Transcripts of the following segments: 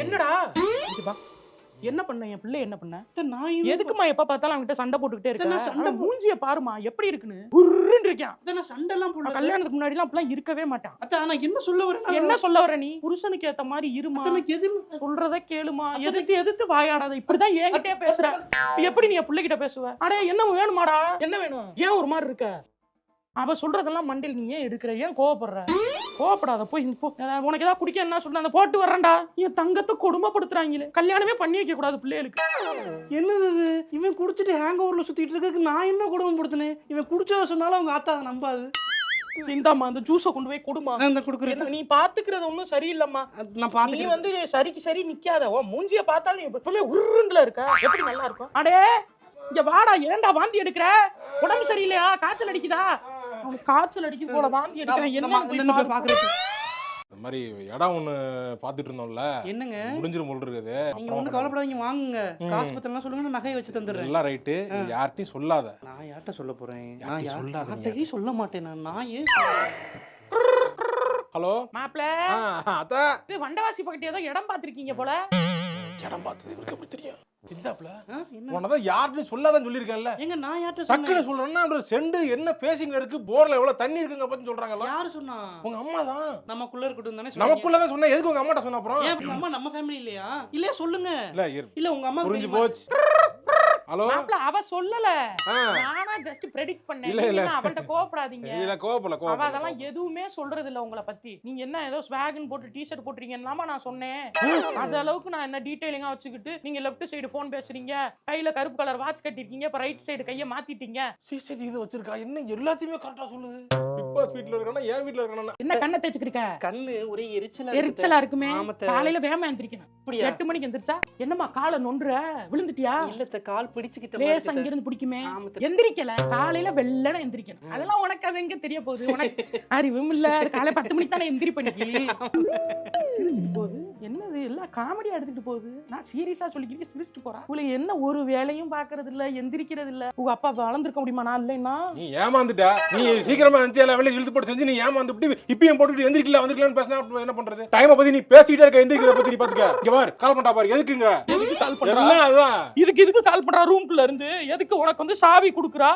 என்னடா என்ன பண்ண என் பிள்ளை என்ன பண்ண? எதுக்குமா எப்ப பார்த்தாலும் அவங்கிட்ட சண்டை போட்டுக்கிட்டே இருக்க? சண்டை மூஞ்சிய பாருமா எப்படி இருக்குன்னு உருன்னு இருக்கான். சண்டை எல்லாம் போடல. கல்யாணத்துக்கு முன்னாடி எல்லாம் அப்பெல்லாம் இருக்கவே மாட்டான். அதான் நான் என்ன சொல்ல வரேன்? என்ன சொல்ல வர நீ? புருஷனுக்கு ஏத்த மாதிரி இருமா, சொல்றத கேளுமா, எதிர்த்து வாயாடாத. இப்படிதான் என்கிட்டே பேசுற. எப்படி நீ பிள்ளைகிட்ட பேசுவ? அடே என்ன வேணுமாடா, என்ன வேணும்? ஏன் ஒரு மாதிரி இருக்க? அவ சொல்றதெல்லாம் மண்டில் நீ ஏன் எடுக்கிற? ஏன் கோவப்படுற? கோவப்படாத, போய் உனக்கு ஏதாவது குடிக்க என்ன சொல்ல அந்த போட்டு வர்றேன்டா. என் தங்கத்தை கொடுமைப்படுத்துறாங்களே, கல்யாணமே பண்ணி வைக்க கூடாது பிள்ளைகளுக்கு. என்னது இவன் குடிச்சிட்டு ஹேங் ஓவர்ல சுத்திட்டு இருக்க? நான் என்ன கொடுமைப்படுத்தினேன்? இவன் குடிச்ச சொன்னாலும் அவங்க ஆத்தா நம்பாது. இந்தாமா அந்த ஜூஸை கொண்டு போய் கொடுமா. நீ பாத்துக்கிறது ஒன்னும் சரியில்லம்மா. நீ வந்து சரிக்கு சரி நிக்காத. மூஞ்சிய பார்த்தாலும் நீ எப்பவுமே உருண்டுல இருக்க. எப்படி நல்லா இருக்கும்? அடே இங்க வாடா, ஏன்டா வாந்தி எடுக்கிற? உடம்பு சரியில்லையா? காய்ச்சல் அடிக்குதா? அவனுக்கு காய்ச்சல் அடிக்குது போல, வாந்தி எடுக்கிறேன். என்ன பாக்குறது? இந்த மாதிரி இடம் ஒண்ணு பாத்துட்டு இருந்தோம்ல. என்னங்க முடிஞ்சிரும் போல் இருக்குது. நீங்க ஒண்ணு கவலைப்படாதீங்க, வாங்குங்க. காசு பத்தலாம் சொல்லுங்க, நகையை வச்சு தந்துடுறேன். எல்லாம் ரைட்டு. யார்ட்டையும் சொல்லாத. நான் யார்ட்ட சொல்ல போறேன்? யார்ட்டையும் சொல்ல மாட்டேன். நான் ஹலோ மாப்ள, அத்தா இது வண்டவாசி பக்கத்துல ஏதோ இடம் பாத்திருக்கீங்க போல. இடம் பார்த்தது இவருக்கு எப்படி தெரியும்? இந்தாப்ல உனதான் யார்ட்டையும் சொல்லாதான் சொல்லியிருக்கேன்ல. எங்க நான் யார்ட்ட டக்குன்னு சொல்றேன்னா செண்டு என்ன பேசிங்க இருக்கு, போர்ல எவ்வளவு தண்ணி இருக்குங்க பத்தி சொல்றாங்கல்ல. யாரு சொன்னா? உங்க அம்மா தான். நமக்குள்ள இருக்கட்டும் தானே. நமக்குள்ளதான் சொன்னா, எதுக்கு உங்க அம்மாட்ட சொன்ன? அப்புறம் ஏன் அம்மா நம்ம ஃபேமிலி இல்லையா? இல்ல சொல்லுங்க. இல்ல உங்க அம்மா புரிஞ்சு போச்சு. ஹலோ மாப்ள, அவ சொல்லல, நானா ஜஸ்ட் பிரெடிக்ட் பண்ணேன். நீங்க அவன்ட்ட கோவப்படாதீங்க. இல்ல கோவப்பல. அவ அதெல்லாம் எதுவுமே சொல்றது இல்ல உங்களை பத்தி. நீங்க என்ன ஏதோ ஸ்வாக்னு போட்டு டி-ஷர்ட் போட்டுறீங்கன்னாமா நான் சொன்னேன். அந்த அளவுக்கு நான் என்ன டீடைலிங்கா வச்சுக்கிட்டு நீங்க லெஃப்ட் சைடு போன் பேசுறீங்க, கையில கருப்பு கலர் வாட்ச் கட்டிருக்கீங்க, இப்ப ரைட் சைடு கைய மாத்திட்டீங்க. சிசிடி இது வச்சிருக்கா. என்ன எல்லாத்தையுமே கரெக்ட்டா சொல்லுது. பிக் பாஸ் வீட்ல இருக்கனா ஏன் வீட்ல இருக்கனா? என்ன கண்ணை தேய்ச்சிக்கிருக்க? கண்ணு ஒரே எரிச்சலா இருக்குமே. காலையில வேகமா எந்திரிக்கணும். 8 மணிக்கு எந்திரிச்சா என்னமா காலை நொண்டுற? விழுந்துட்டியா? இல்ல கால் பிடிச்சிக்கிட்ட லேசா இங்க இருந்து பிடிக்குமே. எந்திரிக்கல, காலையில வெள்ளன எந்திரிக்கணும். அதெல்லாம் உனக்கு அது எங்க தெரிய போகுது? உனக்கு அறிவும் இல்ல. காலை 10 மணிக்கு தானே எந்திரி பண்ணிக்கு. சிரிச்சுட்டு போகுது. என்னது எல்லாம் காமெடியா எடுத்துட்டு போகுது. நான் சீரியஸா சொல்லிக்கிறேன், சிரிச்சுட்டு போறா. உங்களுக்கு என்ன ஒரு வேலையும் பாக்குறது இல்ல, எந்திரிக்கிறது இல்ல. உங்க அப்பா வளர்ந்துருக்க முடியுமா? நான் இல்லைன்னா நீ ஏமாந்துட்ட. நீ சீக்கிரமா எந்திரிச்சு எல்லா வேலையும் இழுத்து போட்டு செஞ்சு நீ ஏமாந்துட்டு இப்பயும் போட்டுட்டு எந்திரிக்கல வந்துக்கலாம்னு பேசினா என்ன பண்றது? டைமை பத்தி நீ பேசிக்கிட்டே இருக்க, எந்திரிக்கிறத பத்தி நீ பாத்துக்க. இங்க பாரு, கால் பண்ணா பாரு. எதுக்குங்க கால் பண்றா? இதுக்கு கால் பண்றா? ரூம்குள்ள இருந்து எதுக்கு உனக்கு வந்து சாவி குடுக்குறா?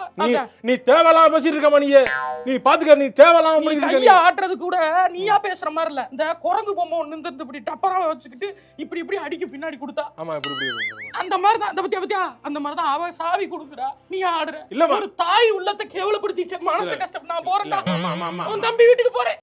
நீ தேவலாம் பேசிட்டு இருக்க மணியே. நீ பாத்துக்க, நீ தேவலாம் கையா ஆட்டுறது கூட நீயா பேசுற மாதிரி இல்ல. இந்த குரங்கு பொம்மை ஒண்ணு இருந்து இப்படி டப்பரா வச்சுக்கிட்டு இப்படி அடிக்கு பின்னாடி கொடுத்தா. ஆமா, இப்படி அந்த மாதிரி தான். அந்த பத்தியா அந்த மாதிரி தான் அவ சாவி குடுக்குறா, நீ ஆடுற. இல்ல ஒரு தாய் உள்ளத்தை கேவலப்படுத்திட்டு மனசு கஷ்டம். நான் போறேன்டா, ஆமா உன் தம்பி வீட்டுக்கு போறேன்.